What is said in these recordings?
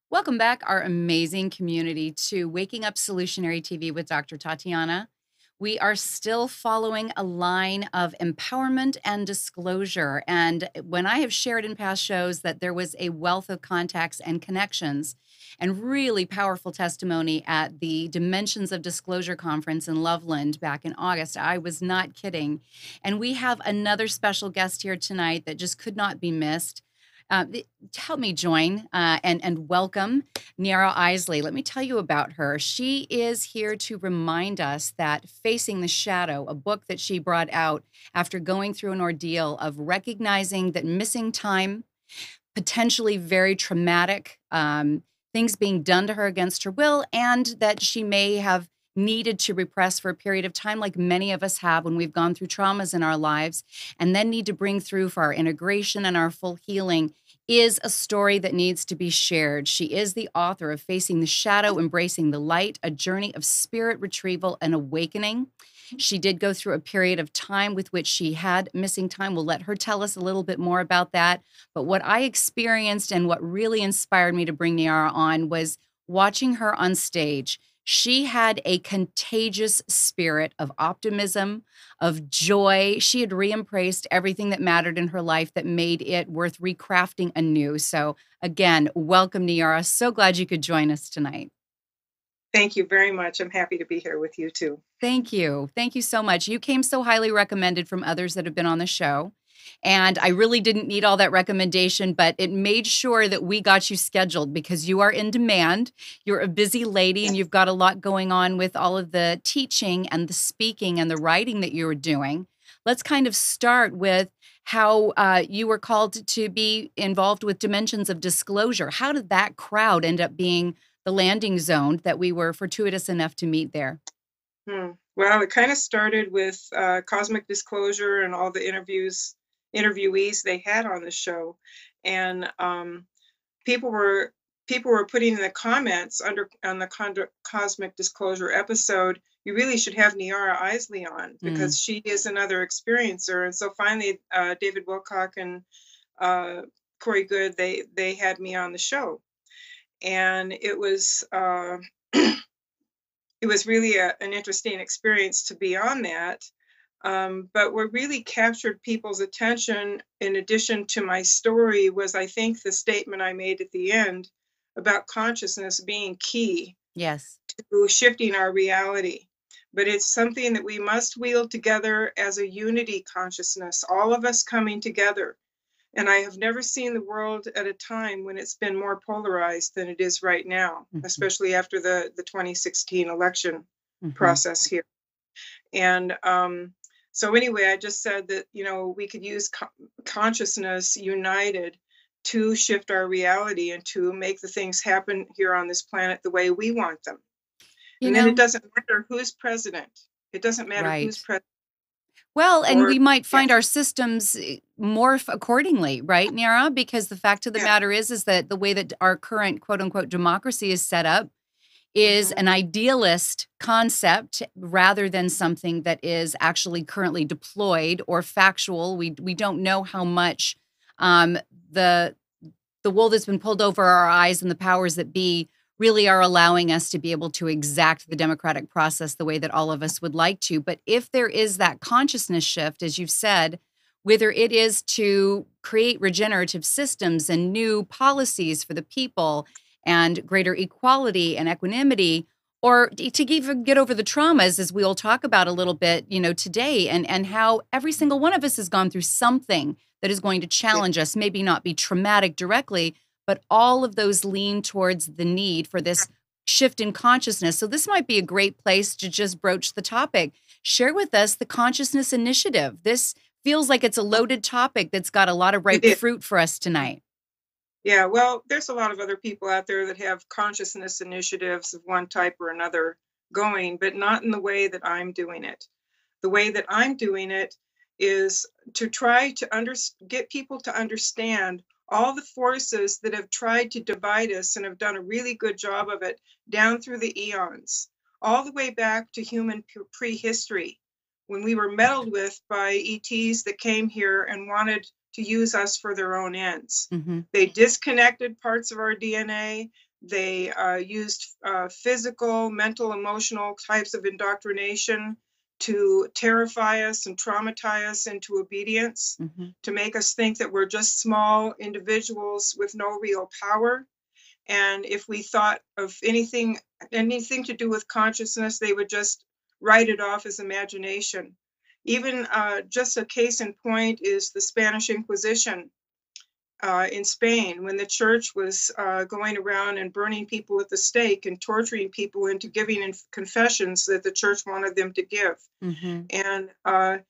Welcome back, our amazing community, to Waking Up Solutionary TV with Dr. Tatiana. We are still following a line of empowerment and disclosure. And when I have shared in past shows that there was a wealth of contacts and connections and really powerful testimony at the Dimensions of Disclosure conference in Loveland back in August, I was not kidding. And we have another special guest here tonight that just could not be missed. Help me join and welcome Niara Isley. Let me tell you about her. She is here to remind us that Facing the Shadow, a book that she brought out after going through an ordeal of recognizing that missing time, potentially very traumatic things being done to her against her will, and that she may have needed to repress for a period of time, like many of us have when we've gone through traumas in our lives, and then need to bring through for our integration and our full healing, is a story that needs to be shared. She is the author of Facing the Shadow, Embracing the Light, a journey of spirit retrieval and awakening. She did go through a period of time with which she had missing time. We'll let her tell us a little bit more about that. But what I experienced and what really inspired me to bring Niara on was watching her on stage. She had a contagious spirit of optimism, of joy. She had re-embraced everything that mattered in her life that made it worth recrafting anew. So again, welcome, Niara. So glad you could join us tonight. Thank you very much. I'm happy to be here with you too. Thank you. Thank you so much. You came so highly recommended from others that have been on the show. And I really didn't need all that recommendation, but it made sure that we got you scheduled because you are in demand. You're a busy lady and you've got a lot going on with all of the teaching and the speaking and the writing that you're doing. Let's kind of start with how you were called to be involved with Dimensions of Disclosure. How did that crowd end up being the landing zone that we were fortuitous enough to meet there? Well, it kind of started with Cosmic Disclosure and all the interviewees they had on the show, and people were putting in the comments on the Cosmic Disclosure episode, you really should have Niara Isley on because she is another experiencer. And so finally, David Wilcock and Corey Good, they had me on the show, and it was it was really an interesting experience to be on that. But what really captured people's attention, in addition to my story, was, I think, the statement I made at the end about consciousness being key to shifting our reality. But it's something that we must wield together as a unity consciousness, all of us coming together. And I have never seen the world at a time when it's been more polarized than it is right now, especially after the 2016 election process here. And so anyway, I just said that, we could use consciousness united to shift our reality and to make the things happen here on this planet the way we want them. And then it doesn't matter who's president. It doesn't matter who's president. Well, and we might find our systems morph accordingly, right, Niara? Because the fact of the matter is that the way that our current quote-unquote democracy is set up is an idealist concept rather than something that is actually currently deployed or factual. We don't know how much the wool that's been pulled over our eyes and the powers that be really are allowing us to be able to exact the democratic process the way that all of us would like to. But if there is that consciousness shift, as you've said, whether it is to create regenerative systems and new policies for the people and greater equality and equanimity, or to even get over the traumas, as we'll talk about a little bit, today, and how every single one of us has gone through something that is going to challenge us, maybe not be traumatic directly, but all of those lean towards the need for this shift in consciousness. So this might be a great place to just broach the topic. Share with us the Consciousness Initiative. This feels like it's a loaded topic that's got a lot of It ripe is. fruit for us tonight. Yeah, well, there's a lot of other people out there that have consciousness initiatives of one type or another going, but not in the way that I'm doing it. The way that I'm doing it is to try to get people to understand all the forces that have tried to divide us and have done a really good job of it down through the eons, all the way back to human prehistory, when we were meddled with by ETs that came here and wanted to use us for their own ends. Mm-hmm. They disconnected parts of our DNA. They used physical, mental, emotional types of indoctrination to terrify us and traumatize us into obedience, Mm-hmm. to make us think that we're just small individuals with no real power. And if we thought of anything to do with consciousness, they would just write it off as imagination. Even just a case in point is the Spanish Inquisition in Spain, when the church was going around and burning people at the stake and torturing people into giving confessions that the church wanted them to give. Mm-hmm. And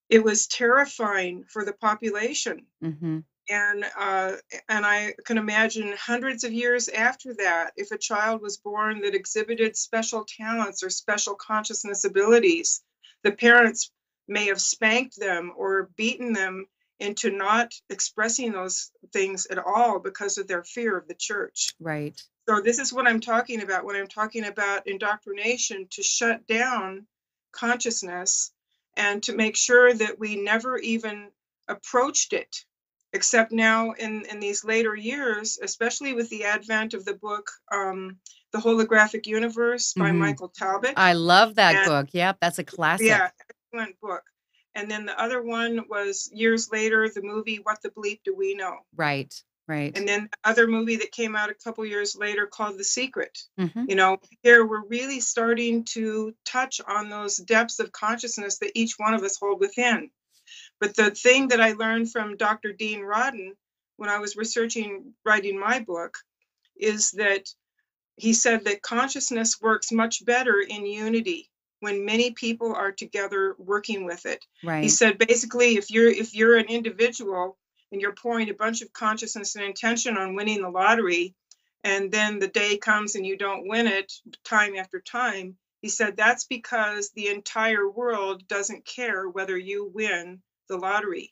it was terrifying for the population. Mm-hmm. And I can imagine hundreds of years after that, if a child was born that exhibited special talents or special consciousness abilities, the parents may have spanked them or beaten them into not expressing those things at all because of their fear of the church. Right. So this is what I'm talking about when I'm talking about indoctrination, to shut down consciousness and to make sure that we never even approached it. Except now in these later years, especially with the advent of the book, The Holographic Universe by Mm-hmm. Michael Talbot. I love that book. Yep, that's a classic. Yeah, excellent book. And then the other one was years later, the movie What the Bleep Do We Know? Right, right. And then the other movie that came out a couple years later called The Secret. Mm-hmm. You know, here we're really starting to touch on those depths of consciousness that each one of us hold within. But the thing that I learned from Dr. Dean Rodden when I was writing my book, is that he said that consciousness works much better in unity when many people are together working with it. Right. He said, basically, if you're an individual and you're pouring a bunch of consciousness and intention on winning the lottery, and then the day comes and you don't win it time after time, he said that's because the entire world doesn't care whether you win the lottery.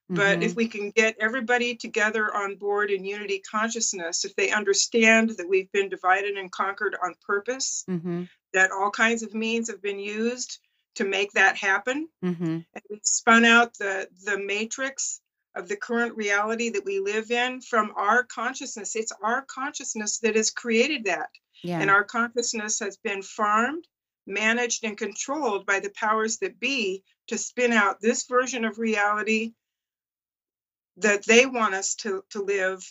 But Mm-hmm. if we can get everybody together on board in unity consciousness, if they understand that we've been divided and conquered on purpose, Mm-hmm. that all kinds of means have been used to make that happen, Mm-hmm. and we've spun out the matrix of the current reality that we live in from our consciousness. It's our consciousness that has created that. Yeah. And our consciousness has been farmed, managed, and controlled by the powers that be to spin out this version of reality that they want us to live,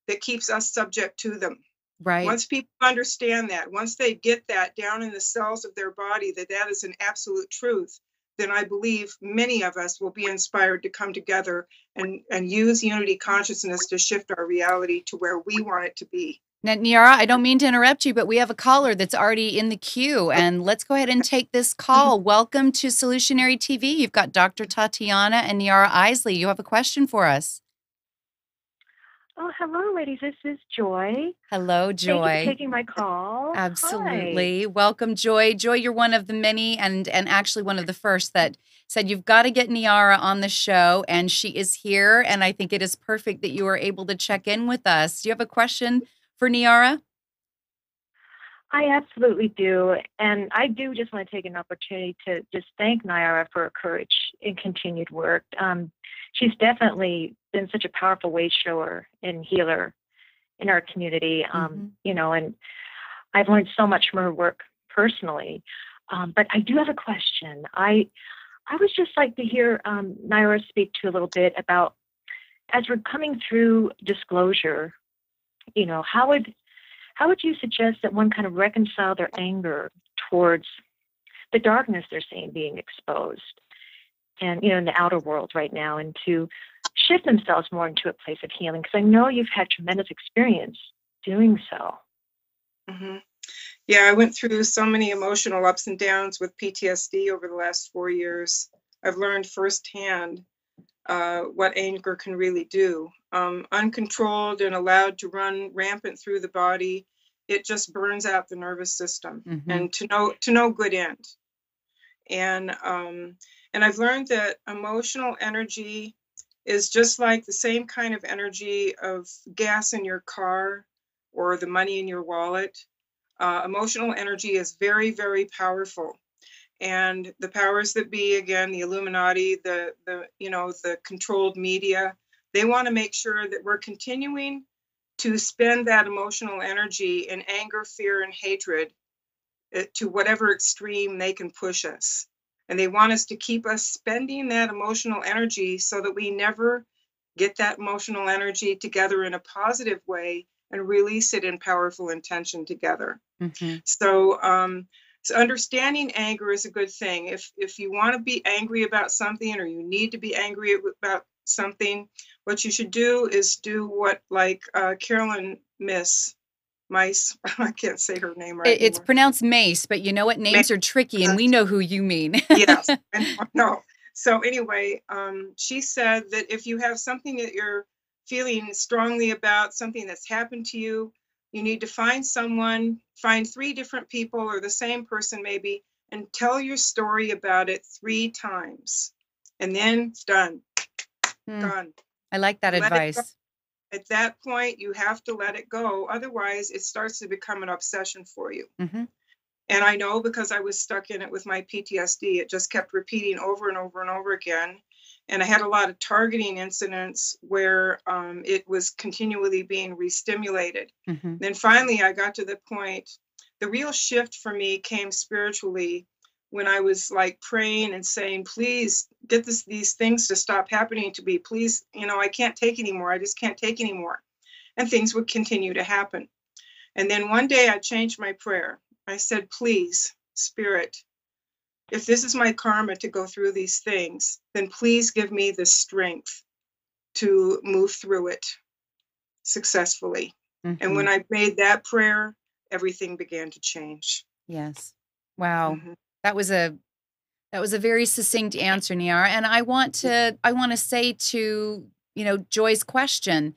that keeps us subject to them. Right. Once people understand that, once they get that down in the cells of their body, that is an absolute truth, then I believe many of us will be inspired to come together and use unity consciousness to shift our reality to where we want it to be. Now, Niara, I don't mean to interrupt you, but we have a caller that's already in the queue, and let's go ahead and take this call. Welcome to Solutionary TV. You've got Dr. Tatiana and Niara Isley. You have a question for us. Oh, hello, ladies. This is Joy. Hello, Joy. Thank you for taking my call. Absolutely. Hi. Welcome, Joy. Joy, you're one of the many and actually one of the first that said you've got to get Niara on the show, and she is here, and I think it is perfect that you are able to check in with us. Do you have a question for Niara? I absolutely do. And I do just want to take an opportunity to just thank Niara for her courage and continued work. She's definitely been such a powerful way shower and healer in our community, you know, and I've learned so much from her work personally. But I do have a question. I would just like to hear Niara speak to a little bit about, as we're coming through disclosure, you know, how would you suggest that one kind of reconcile their anger towards the darkness they're seeing being exposed and, you know, in the outer world right now, and to shift themselves more into a place of healing? Because I know you've had tremendous experience doing so. Mm-hmm. Yeah, I went through so many emotional ups and downs with PTSD over the last 4 years. I've learned firsthand what anger can really do. Uncontrolled and allowed to run rampant through the body, it just burns out the nervous system, and to no good end. And I've learned that emotional energy is just like the same kind of energy of gas in your car or the money in your wallet. Emotional energy is very, very powerful. And the powers that be, again, the Illuminati, the controlled media, they want to make sure that we're continuing to spend that emotional energy in anger, fear, and hatred to whatever extreme they can push us. And they want us to keep us spending that emotional energy so that we never get that emotional energy together in a positive way and release it in powerful intention together. So understanding anger is a good thing. If you want to be angry about something, or you need to be angry about something, what you should do is do what, like Carolyn Mice, I can't say her name right It's anymore. pronounced Mace, but you know what? Names are tricky, and we know who you mean. Yes, I know. So anyway, she said that if you have something that you're feeling strongly about, something that's happened to you, you need to find 3 different people or the same person maybe, and tell your story about it 3 times. And then done. Gone. I like that advice. At that point, you have to let it go. Otherwise, it starts to become an obsession for you. And I know, because I was stuck in it with my PTSD. It just kept repeating over and over and over again. And I had a lot of targeting incidents where it was continually being re-stimulated. Then finally, I got to the point, the real shift for me came spiritually, when I was like praying and saying, please get these things to stop happening to me. Please, I can't take anymore. I just can't take anymore. And things would continue to happen. And then one day I changed my prayer. I said, please, Spirit, if this is my karma to go through these things, then please give me the strength to move through it successfully. And when I made that prayer, everything began to change. Yes. Wow. That was a very succinct answer, Niara. And I want to say to, Joy's question,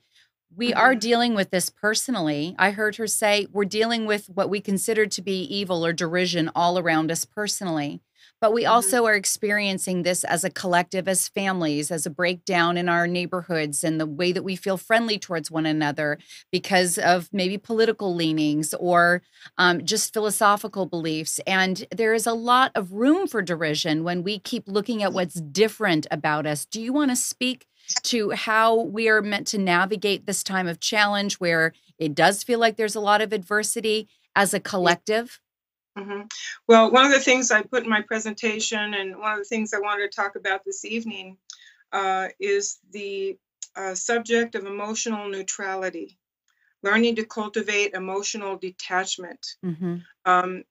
we are dealing with this personally. I heard her say we're dealing with what we consider to be evil or derision all around us personally. But we also are experiencing this as a collective, as families, as a breakdown in our neighborhoods and the way that we feel friendly towards one another because of maybe political leanings or just philosophical beliefs. And there is a lot of room for derision when we keep looking at what's different about us. Do you want to speak to how we are meant to navigate this time of challenge where it does feel like there's a lot of adversity as a collective? Well, one of the things I put in my presentation, and one of the things I wanted to talk about this evening, is the subject of emotional neutrality, learning to cultivate emotional detachment.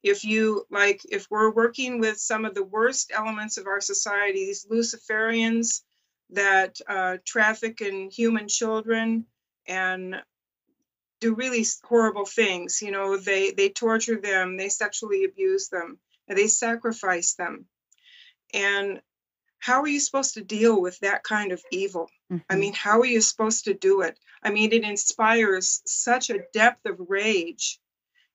If we're working with some of the worst elements of our society, these Luciferians that traffic in human children and do really horrible things. They torture them, they sexually abuse them, and they sacrifice them. And how are you supposed to deal with that kind of evil? I mean, how are you supposed to do it? I mean, it inspires such a depth of rage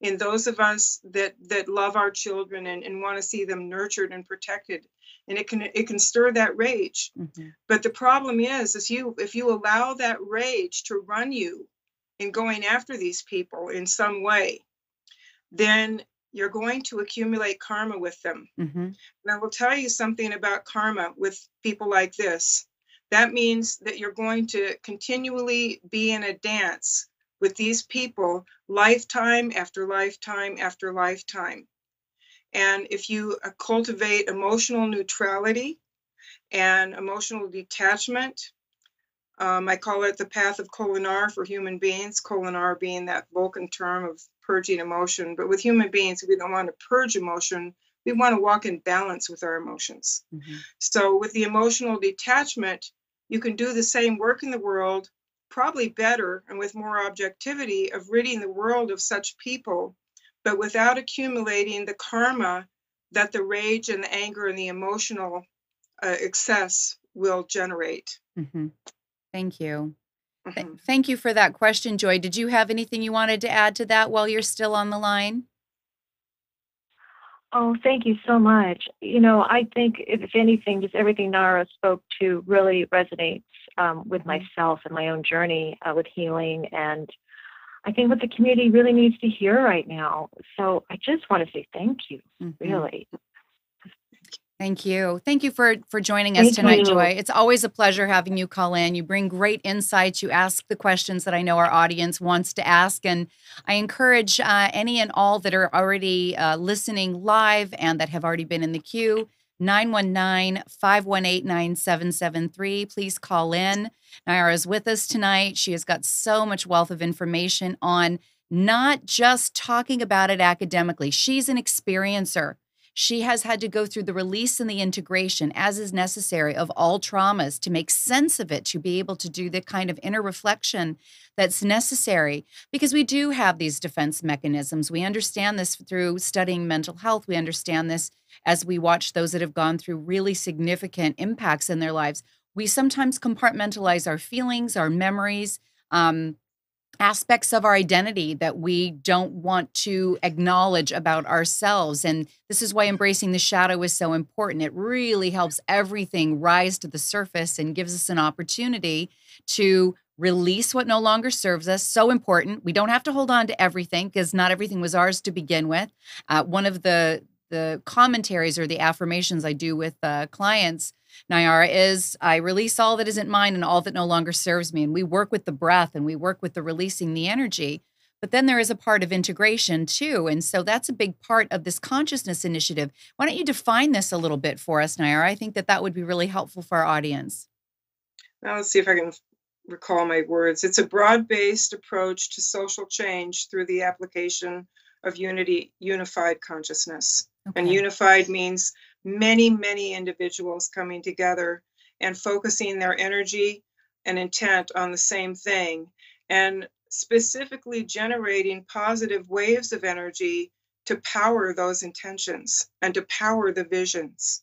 in those of us that love our children and want to see them nurtured and protected. And it can stir that rage. But the problem is if you allow that rage to run you in going after these people in some way, then you're going to accumulate karma with them. And I will tell you something about karma with people like this. That means that you're going to continually be in a dance with these people lifetime after lifetime after lifetime. And if you cultivate emotional neutrality and emotional detachment, I call it the path of Kolinar for human beings, Kolinar being that Vulcan term of purging emotion. But with human beings, we don't want to purge emotion. We want to walk in balance with our emotions. So with the emotional detachment, you can do the same work in the world, probably better and with more objectivity, of ridding the world of such people, but without accumulating the karma that the rage and the anger and the emotional excess will generate. Mm-hmm. Thank you. Mm-hmm. Thank you for that question, Joy. Did you have anything you wanted to add to that while you're still on the line? Oh, thank you so much. I think if anything, just everything Niara spoke to really resonates with myself and my own journey with healing. And I think what the community really needs to hear right now. So I just want to say thank you, really. Thank you. Thank you for joining us tonight, Joy. It's always a pleasure having you call in. You bring great insights. You ask the questions that I know our audience wants to ask. And I encourage any and all that are already listening live and that have already been in the queue, 919-518-9773. Please call in. Niara is with us tonight. She has got so much wealth of information on not just talking about it academically. She's an experiencer. She has had to go through the release and the integration, as is necessary, of all traumas to make sense of it, to be able to do the kind of inner reflection that's necessary, because we do have these defense mechanisms. We understand this through studying mental health. We understand this as we watch those that have gone through really significant impacts in their lives. We sometimes compartmentalize our feelings, our memories, aspects of our identity that we don't want to acknowledge about ourselves. And this is why embracing the shadow is so important. It really helps everything rise to the surface and gives us an opportunity to release what no longer serves us. So important. We don't have to hold on to everything, because not everything was ours to begin with. One of the commentaries or the affirmations I do with clients, Niara, is I release all that isn't mine and all that no longer serves me. And we work with the breath and we work with the releasing the energy. But then there is a part of integration too. And so that's a big part of this consciousness initiative. Why don't you define this a little bit for us, Niara? I think that would be really helpful for our audience. Now let's see if I can recall my words. It's a broad-based approach to social change through the application of unified consciousness. Okay. And unified means many, many individuals coming together and focusing their energy and intent on the same thing, and specifically generating positive waves of energy to power those intentions and to power the visions.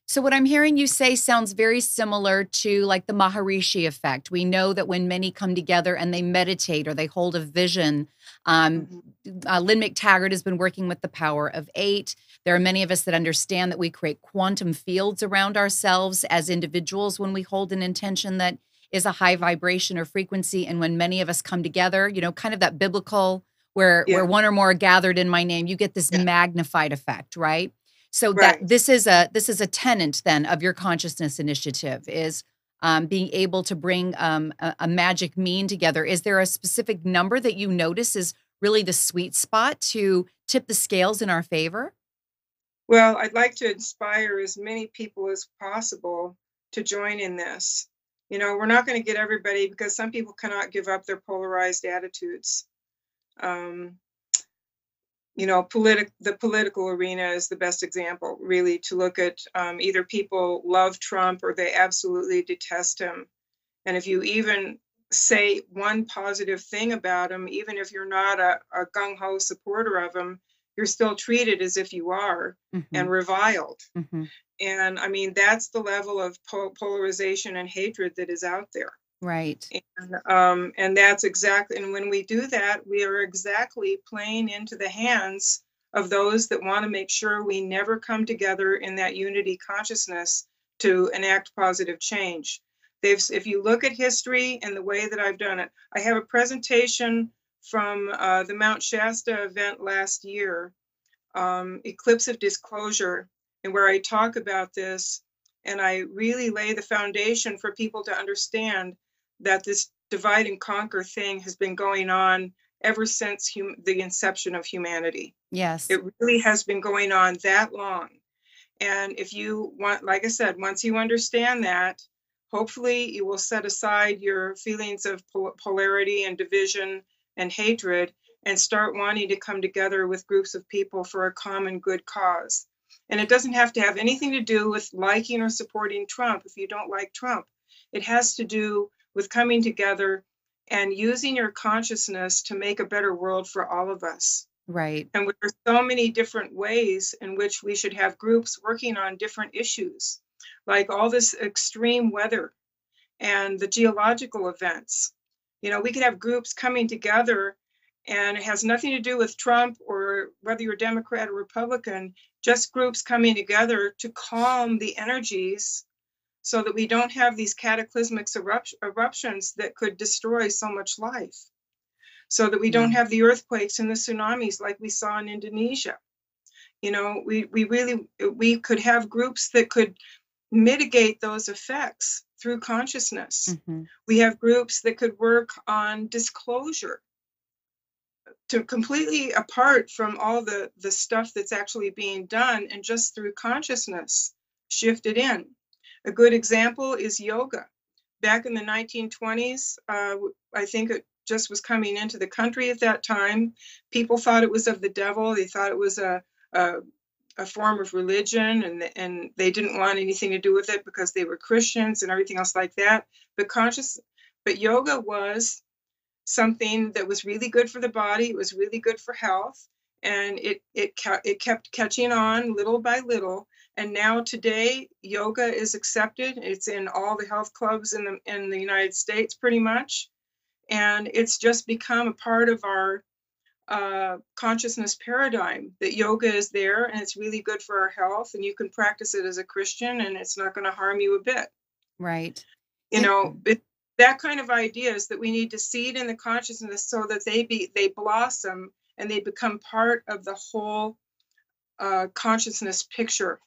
So what I'm hearing you say sounds very similar to like the Maharishi effect. We know that when many come together and they meditate or they hold a vision, Lynn McTaggart has been working with the power of 8. There are many of us that understand that we create quantum fields around ourselves as individuals when we hold an intention that is a high vibration or frequency. And when many of us come together, kind of that biblical where one or more are gathered in my name, you get this magnified effect, right? So that this is a tenet then of your consciousness initiative, is being able to bring a magic mean together. Is there a specific number that you notice is really the sweet spot to tip the scales in our favor? Well, I'd like to inspire as many people as possible to join in this. We're not going to get everybody, because some people cannot give up their polarized attitudes. The political arena is the best example, really, to look at. Either people love Trump or they absolutely detest him. And if you even say one positive thing about him, even if you're not a gung-ho supporter of him, you're still treated as if you are and reviled. And I mean, that's the level of polarization and hatred that is out there. Right. And that's exactly, and when we do that, we are exactly playing into the hands of those that want to make sure we never come together in that unity consciousness to enact positive change. If you look at history and the way that I've done it, I have a presentation from the Mount Shasta event last year, Eclipse of Disclosure, and where I talk about this, and I really lay the foundation for people to understand that this divide and conquer thing has been going on ever since the inception of humanity. Yes. It really has been going on that long. And if you want, like I said, once you understand that, hopefully you will set aside your feelings of polarity and division and hatred and start wanting to come together with groups of people for a common good cause. And it doesn't have to have anything to do with liking or supporting Trump if you don't like Trump. It has to do with coming together and using your consciousness to make a better world for all of us. Right. And there are so many different ways in which we should have groups working on different issues, like all this extreme weather and the geological events. We could have groups coming together, and it has nothing to do with Trump or whether you're Democrat or Republican, just groups coming together to calm the energies so that we don't have these cataclysmic eruptions that could destroy so much life, so that we don't have the earthquakes and the tsunamis like we saw in Indonesia. We could have groups that could mitigate those effects through consciousness. Mm-hmm. We have groups that could work on disclosure, to completely apart from all the stuff that's actually being done, and just through consciousness shift it in. A good example is yoga. Back in the 1920s, I think it just was coming into the country at that time. People thought it was of the devil. They thought it was a form of religion, and they didn't want anything to do with it because they were Christians and everything else like that. But yoga was something that was really good for the body. It was really good for health, and it kept catching on little by little. And now today, yoga is accepted. It's in all the health clubs in the United States, pretty much, and it's just become a part of our consciousness paradigm, that yoga is there and it's really good for our health, and you can practice it as a Christian and it's not going to harm you a bit. Right. That kind of ideas that we need to seed in the consciousness so that they blossom and they become part of the whole consciousness picture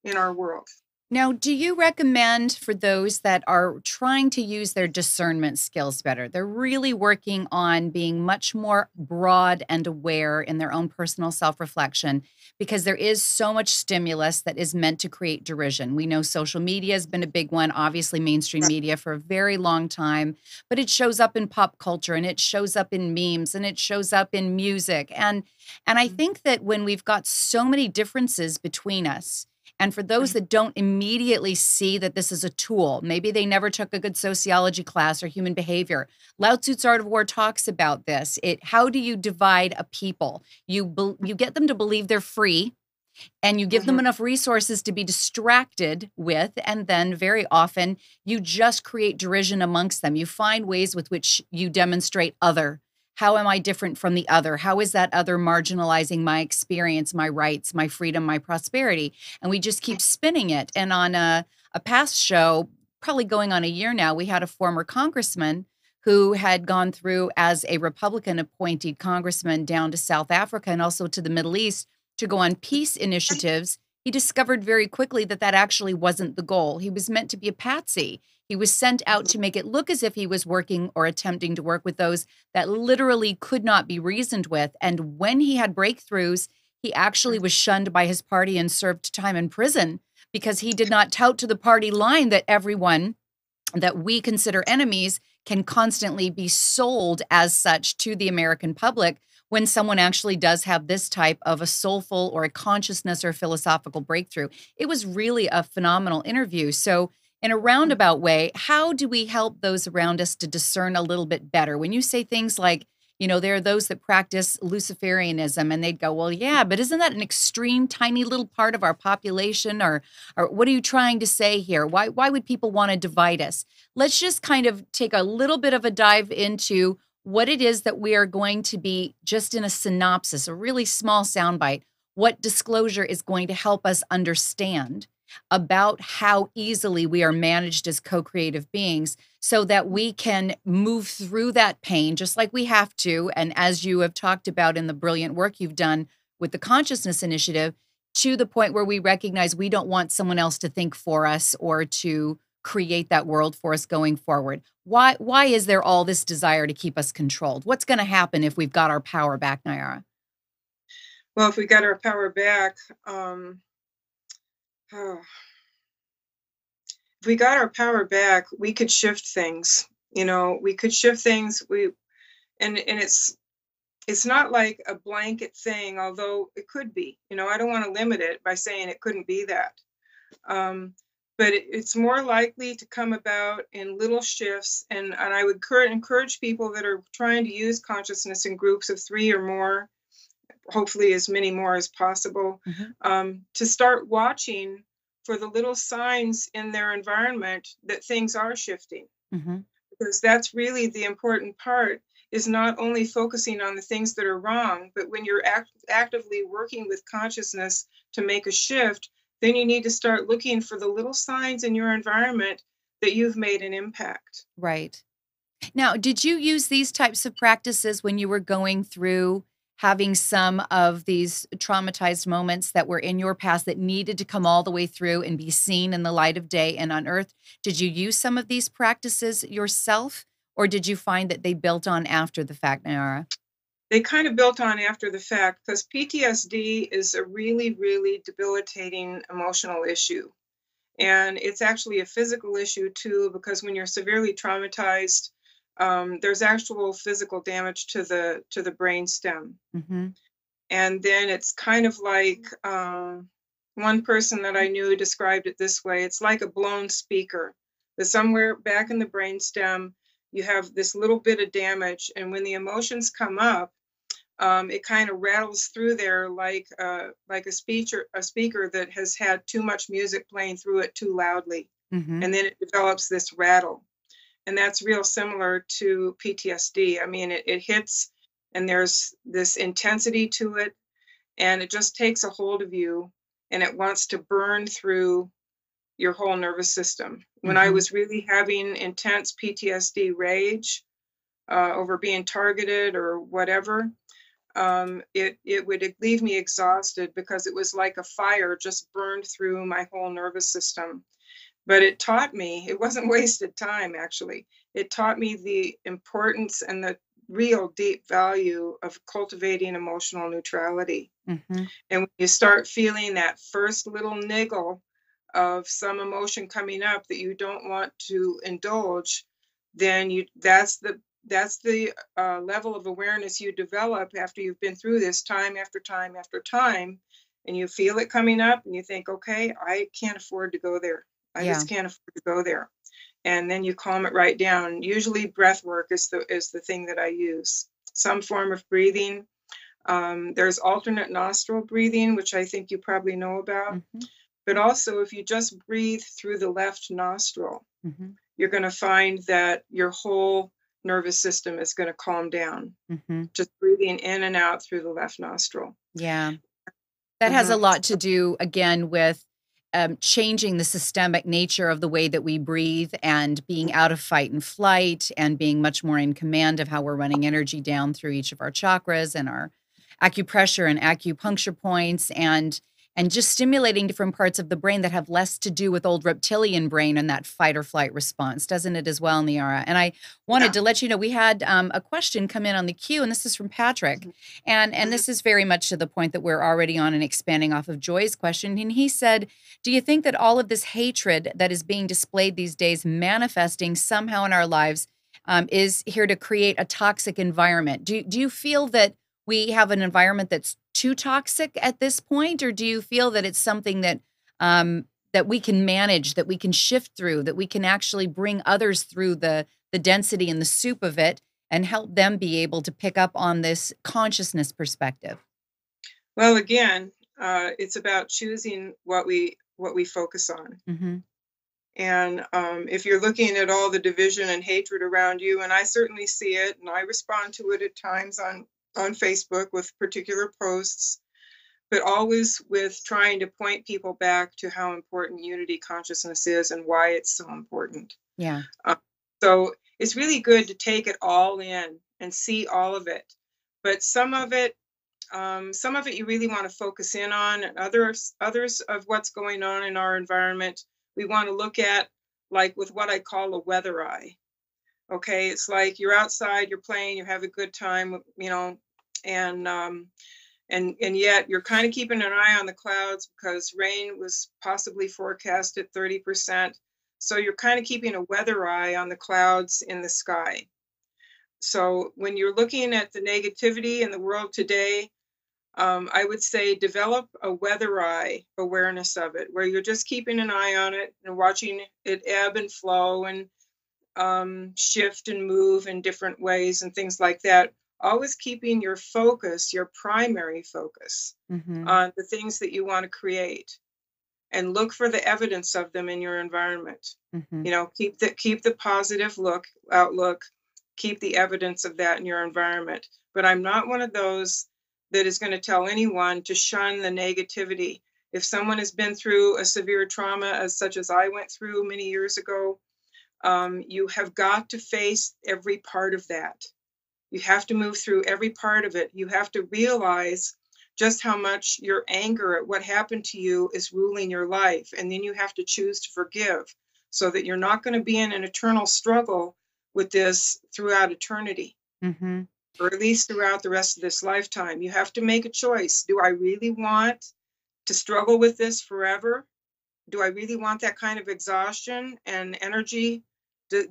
in our world. Now, do you recommend for those that are trying to use their discernment skills better? They're really working on being much more broad and aware in their own personal self-reflection, because there is so much stimulus that is meant to create derision. We know social media has been a big one, obviously mainstream media for a very long time, but it shows up in pop culture, and it shows up in memes, and it shows up in music. And I think that when we've got so many differences between us, and for those that don't immediately see that this is a tool, maybe they never took a good sociology class or human behavior. Lao Tzu's Art of War talks about this. How do you divide a people? You get them to believe they're free, and you give them enough resources to be distracted with, and then very often you just create derision amongst them. You find ways with which you demonstrate other. How am I different from the other? How is that other marginalizing my experience, my rights, my freedom, my prosperity? And we just keep spinning it. And on a past show, probably going on a year now, we had a former congressman who had gone through as a Republican appointed congressman down to South Africa and also to the Middle East to go on peace initiatives. He discovered very quickly that that actually wasn't the goal. He was meant to be a patsy. He was sent out to make it look as if he was working or attempting to work with those that literally could not be reasoned with. And when he had breakthroughs, he actually was shunned by his party and served time in prison because he did not tout to the party line that everyone that we consider enemies can constantly be sold as such to the American public when someone actually does have this type of a soulful or a consciousness or philosophical breakthrough. It was really a phenomenal interview. So in a roundabout way, how do we help those around us to discern a little bit better? When you say things like, there are those that practice Luciferianism, and they'd go, well, yeah, but isn't that an extreme, tiny little part of our population? Or what are you trying to say here? Why would people want to divide us? Let's just kind of take a little bit of a dive into what it is that we are going to be, just in a synopsis, a really small soundbite, what disclosure is going to help us understand about how easily we are managed as co-creative beings so that we can move through that pain just like we have to. And as you have talked about in the brilliant work you've done with the Consciousness Initiative, to the point where we recognize we don't want someone else to think for us or to create that world for us going forward. Why is there all this desire to keep us controlled? What's going to happen if we've got our power back, Niara? Well, if we got our power back, if we got our power back, we could shift things. We could shift things. And it's not like a blanket thing, although it could be. I don't want to limit it by saying it couldn't be that. but it's more likely to come about in little shifts. And I would encourage people that are trying to use consciousness in groups of 3 or more, hopefully as many more as possible, to start watching for the little signs in their environment that things are shifting. Because that's really the important part, is not only focusing on the things that are wrong, but when you're actively working with consciousness to make a shift, then you need to start looking for the little signs in your environment that you've made an impact. Right. Now, did you use these types of practices when you were going through having some of these traumatized moments that were in your past that needed to come all the way through and be seen in the light of day and unearthed? Did you use some of these practices yourself, or did you find that they built on after the fact, Niara? They kind of built on after the fact, because PTSD is a really, really debilitating emotional issue. And it's actually a physical issue too, because when you're severely traumatized, there's actual physical damage to the brain stem. And then it's kind of like, one person that I knew described it this way: it's like a blown speaker, that somewhere back in the brain stem, you have this little bit of damage. And when the emotions come up, it kind of rattles through there like a speaker that has had too much music playing through it too loudly. And then it develops this rattle. And that's real similar to PTSD. I mean, it hits, and there's this intensity to it, and it just takes a hold of you, and it wants to burn through your whole nervous system. When I was really having intense PTSD rage over being targeted or whatever, it would leave me exhausted, because it was like a fire just burned through my whole nervous system. But it taught me, it wasn't wasted time, actually. It taught me the importance and the real deep value of cultivating emotional neutrality. And when you start feeling that first little niggle of some emotion coming up that you don't want to indulge, then that's the level of awareness you develop after you've been through this time after time after time, and you feel it coming up, and you think, okay, I can't afford to go there. I just can't afford to go there. And then you calm it right down. Usually breath work is the thing that I use. Some form of breathing. There's alternate nostril breathing, which I think you probably know about. But also, if you just breathe through the left nostril, you're going to find that your whole nervous system is going to calm down. Just breathing in and out through the left nostril. Yeah. That has a lot to do, again, with changing the systemic nature of the way that we breathe, and being out of fight and flight, and being much more in command of how we're running energy down through each of our chakras and our acupressure and acupuncture points, and just stimulating different parts of the brain that have less to do with old reptilian brain and that fight or flight response, doesn't it as well, Niara? And I wanted to let you know, we had a question come in on the queue, and this is from Patrick. And this is very much to the point that we're already on and expanding off of Joy's question. And he said, do you think that all of this hatred that is being displayed these days, manifesting somehow in our lives, is here to create a toxic environment? Do you feel that we have an environment that's too toxic at this point, or do you feel that it's something that that we can manage, that we can shift through, that we can actually bring others through the density and the soup of it, and help them be able to pick up on this consciousness perspective? Well, again, it's about choosing what we focus on. And if you're looking at all the division and hatred around you, and I certainly see it, and I respond to it at times on Facebook with particular posts, but always with trying to point people back to how important unity consciousness is and why it's so important. Yeah. So it's really good to take it all in and see all of it. But some of it you really want to focus in on, and others of what's going on in our environment, we want to look at, like with what I call a weather eye. Okay, it's like you're outside, you're playing, you have a good time, and yet you're kind of keeping an eye on the clouds, because rain was possibly forecast at 30%. So you're kind of keeping a weather eye on the clouds in the sky. So when you're looking at the negativity in the world today, I would say develop a weather eye awareness of it, where you're just keeping an eye on it and watching it ebb and flow and shift and move in different ways and things like that. Always keeping your focus, your primary focus, on the things that you want to create, and look for the evidence of them in your environment. You know, keep the positive outlook, keep the evidence of that in your environment. But I'm not one of those that is going to tell anyone to shun the negativity. If someone has been through a severe trauma, such as I went through many years ago, you have got to face every part of that. You have to move through every part of it. You have to realize just how much your anger at what happened to you is ruling your life. And then you have to choose to forgive, so that you're not going to be in an eternal struggle with this throughout eternity. Or at least throughout the rest of this lifetime. You have to make a choice. Do I really want to struggle with this forever? Do I really want that kind of exhaustion and energy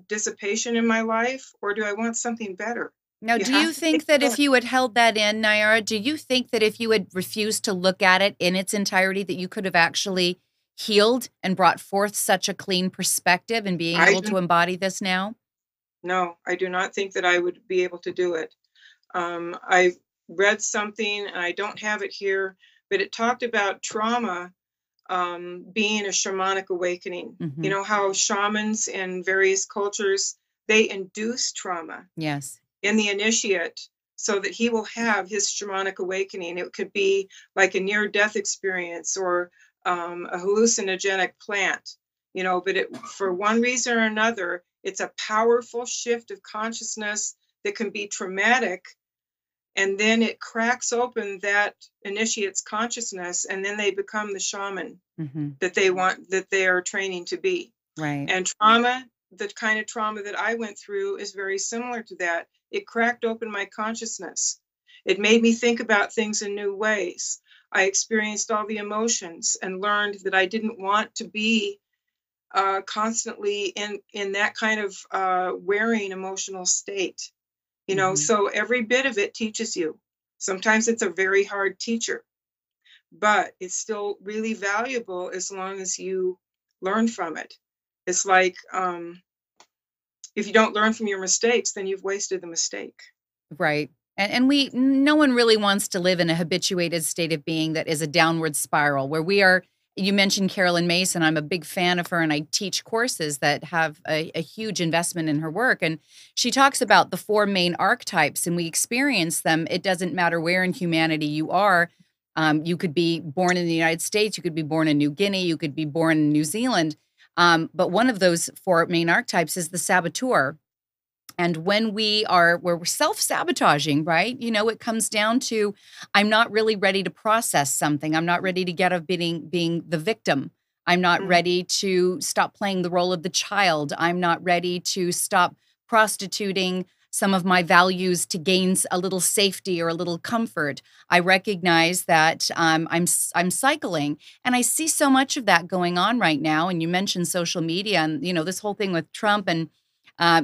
dissipation in my life? Or do I want something better? Now, do you think that if you had held that in, Niara, do you think that if you had refused to look at it in its entirety, that you could have actually healed and brought forth such a clean perspective and being able to embody this now? No, I do not think that I would be able to do it. I read something, and I don't have it here, but it talked about trauma being a shamanic awakening. You know how shamans in various cultures, they induce trauma in the initiate so that he will have his shamanic awakening. It could be like a near-death experience or a hallucinogenic plant, you know, but for one reason or another, it's a powerful shift of consciousness that can be traumatic. And then it cracks open that initiate's consciousness, and then they become the shaman that they are training to be. Right. And trauma, the kind of trauma that I went through, is very similar to that. It cracked open my consciousness. It made me think about things in new ways. I experienced all the emotions and learned that I didn't want to be constantly in that kind of wearing emotional state. You know, so every bit of it teaches you. Sometimes it's a very hard teacher, but it's still really valuable as long as you learn from it. It's like if you don't learn from your mistakes, then you've wasted the mistake. Right. And no one really wants to live in a habituated state of being that is a downward spiral where we are. You mentioned Carolyn Mason. I'm a big fan of her, and I teach courses that have a huge investment in her work. And she talks about the 4 main archetypes, and we experience them. It doesn't matter where in humanity you are. You could be born in the United States. You could be born in New Guinea. You could be born in New Zealand. But one of those 4 main archetypes is the saboteur. And when we're self-sabotaging, right? You know, it comes down to, I'm not really ready to process something. I'm not ready to get out of being the victim. I'm not ready to stop playing the role of the child. I'm not ready to stop prostituting some of my values to gain a little safety or a little comfort. I recognize that I'm cycling, and I see so much of that going on right now. And you mentioned social media, and you know, this whole thing with Trump and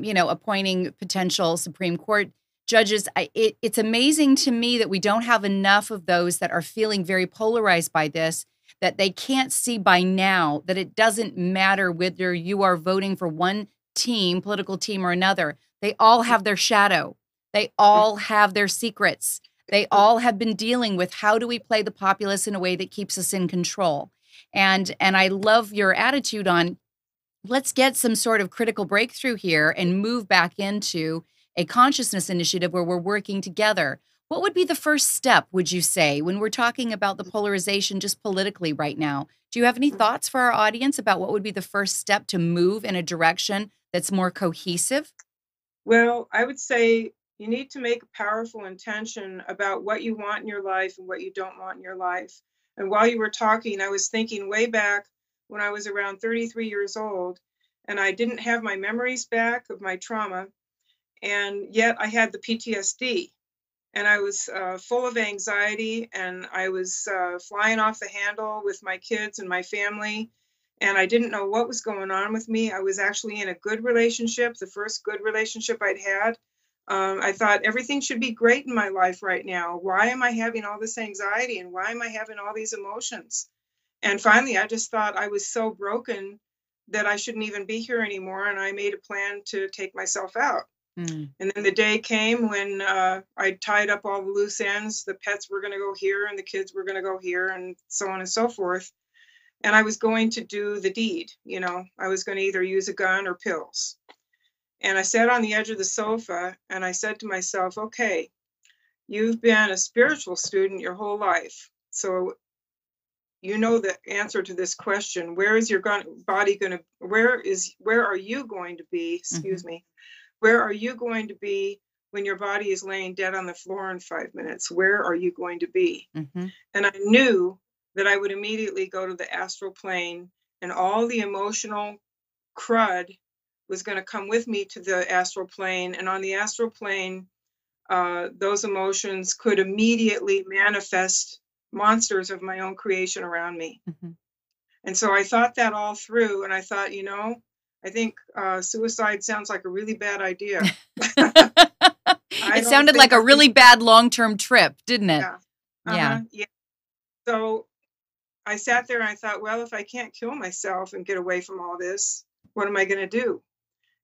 you know, appointing potential Supreme Court judges. It's amazing to me that we don't have enough of those that are feeling very polarized by this, that they can't see by now that it doesn't matter whether you are voting for one team, political team, or another. They all have their shadow. They all have their secrets. They all have been dealing with how do we play the populace in a way that keeps us in control. And I love your attitude on, let's get some sort of critical breakthrough here and move back into a consciousness initiative where we're working together. What would be the first step, would you say, when we're talking about the polarization just politically right now? Do you have any thoughts for our audience about what would be the first step to move in a direction that's more cohesive? Well, I would say you need to make a powerful intention about what you want in your life and what you don't want in your life. And while you were talking, I was thinking way back when I was around 33 years old, and I didn't have my memories back of my trauma, and yet I had the PTSD, and I was full of anxiety, and I was flying off the handle with my kids and my family, and I didn't know what was going on with me. I was actually in a good relationship, the first good relationship I'd had, I thought everything should be great in my life right now. Why am I having all this anxiety, and why am I having all these emotions? And finally, I just thought I was so broken that I shouldn't even be here anymore. And I made a plan to take myself out. Mm. And then the day came when I tied up all the loose ends. The pets were going to go here and the kids were going to go here, and so on and so forth. And I was going to do the deed. I was going to either use a gun or pills. And I sat on the edge of the sofa and I said to myself, okay, you've been a spiritual student your whole life. So you know the answer to this question. Where is your body going to, where are you going to be, excuse me, where are you going to be when your body is laying dead on the floor in 5 minutes? Where are you going to be? And I knew that I would immediately go to the astral plane, and all the emotional crud was going to come with me to the astral plane. And on the astral plane, those emotions could immediately manifest monsters of my own creation around me. And so I thought that all through, and I thought, I think suicide sounds like a really bad idea. It sounded like a really bad long-term trip, didn't it? Yeah. Yeah. So I sat there and I thought, well, if I can't kill myself and get away from all this, what am I going to do?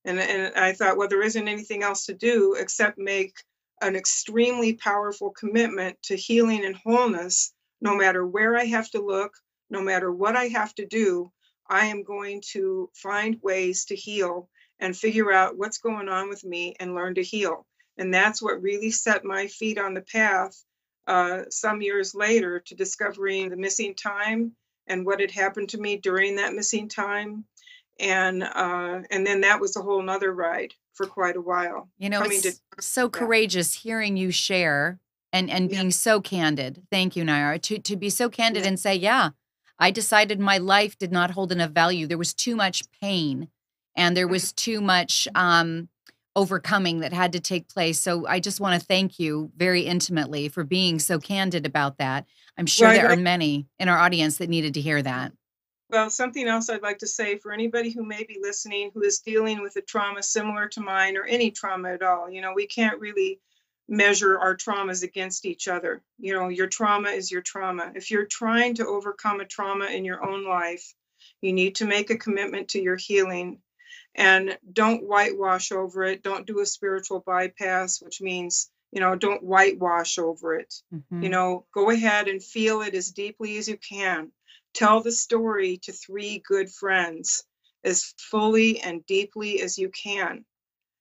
And I thought, well, there isn't anything else to do except make an extremely powerful commitment to healing and wholeness. No matter where I have to look, no matter what I have to do, I am going to find ways to heal and figure out what's going on with me and learn to heal. And that's what really set my feet on the path some years later to discovering the missing time and what had happened to me during that missing time. And then that was a whole nother ride for quite a while. It's so courageous hearing you share and being so candid. Thank you, Niara, to be so candid and say, yeah, I decided my life did not hold enough value. There was too much pain and there was too much overcoming that had to take place. So I just want to thank you very intimately for being so candid about that. I'm sure there are many in our audience that needed to hear that. Well, something else I'd like to say for anybody who may be listening who is dealing with a trauma similar to mine or any trauma at all, we can't really measure our traumas against each other. Your trauma is your trauma. If you're trying to overcome a trauma in your own life, you need to make a commitment to your healing, and don't whitewash over it. Don't do a spiritual bypass, which means, don't whitewash over it. Go ahead and feel it as deeply as you can. Tell the story to 3 good friends as fully and deeply as you can,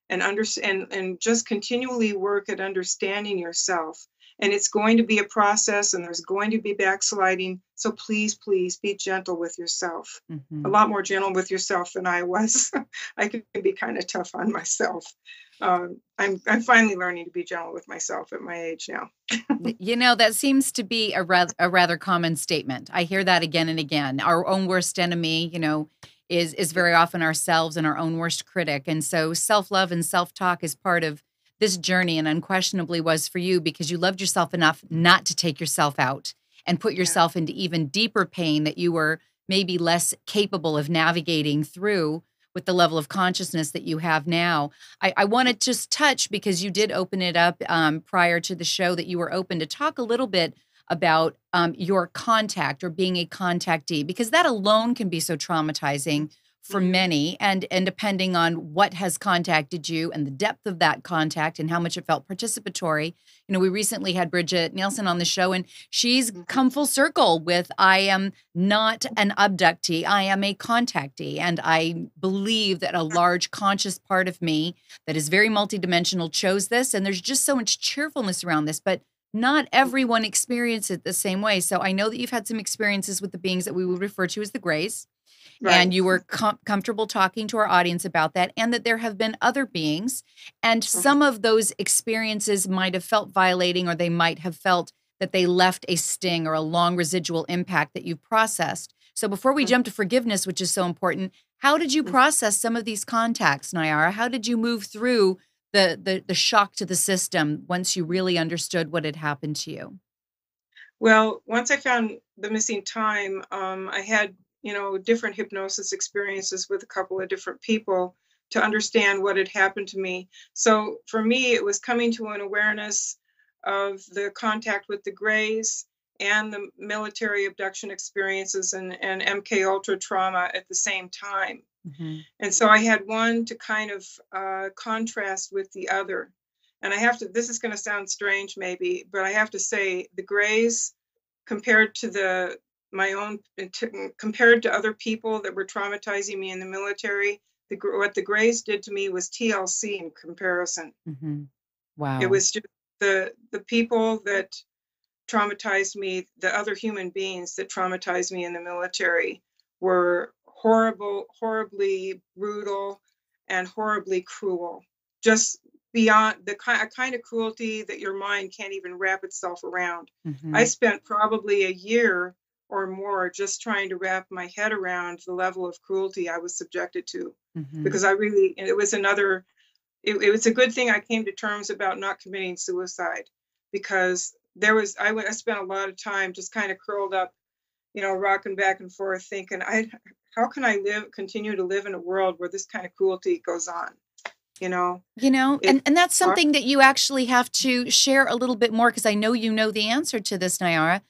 and just continually work at understanding yourself. And it's going to be a process, and there's going to be backsliding. So please, please be gentle with yourself. A lot more gentle with yourself than I was. I can be kind of tough on myself. I'm finally learning to be gentle with myself at my age now. That seems to be a rather common statement. I hear that again and again. Our own worst enemy, is very often ourselves and our own worst critic. And so self-love and self-talk is part of this journey, and unquestionably was for you, because you loved yourself enough not to take yourself out and put yourself into even deeper pain that you were maybe less capable of navigating through with the level of consciousness that you have now. I want to just touch, because you did open it up prior to the show, that you were open to talk a little bit about your contact or being a contactee, because that alone can be so traumatizing for many, and depending on what has contacted you and the depth of that contact and how much it felt participatory. We recently had Bridget Nielsen on the show, and she's come full circle with, I am not an abductee, I am a contactee. And I believe that a large conscious part of me that is very multidimensional chose this, and there's just so much cheerfulness around this, but not everyone experiences it the same way. So I know that you've had some experiences with the beings that we would refer to as the Greys. Right. And you were comfortable talking to our audience about that, and that there have been other beings, and some of those experiences might have felt violating, or they might have felt that they left a sting or a long residual impact that you've processed. So before we jump to forgiveness, which is so important, how did you process some of these contacts, Niara? How did you move through the shock to the system once you really understood what had happened to you? Well, once I found the missing time, I had different hypnosis experiences with a couple of different people to understand what had happened to me. So for me, it was coming to an awareness of the contact with the Greys and the military abduction experiences and MK Ultra trauma at the same time. Mm-hmm. And so I had one to kind of contrast with the other. And I have to, this is going to sound strange maybe, but I have to say the Greys compared to compared to other people that were traumatizing me in the military, what the Greys did to me was TLC in comparison. Mm-hmm. Wow. It was just the people that traumatized me, the other human beings that traumatized me in the military were horribly brutal and horribly cruel, just beyond the kind of cruelty that your mind can't even wrap itself around. Mm-hmm. I spent probably a year or more just trying to wrap my head around the level of cruelty I was subjected to, Mm-hmm. because it was a good thing I came to terms about not committing suicide, because I spent a lot of time just kind of curled up, rocking back and forth thinking, how can I continue to live in a world where this kind of cruelty goes on? And that's something that you actually have to share a little bit more, because I know you know the answer to this, Niara.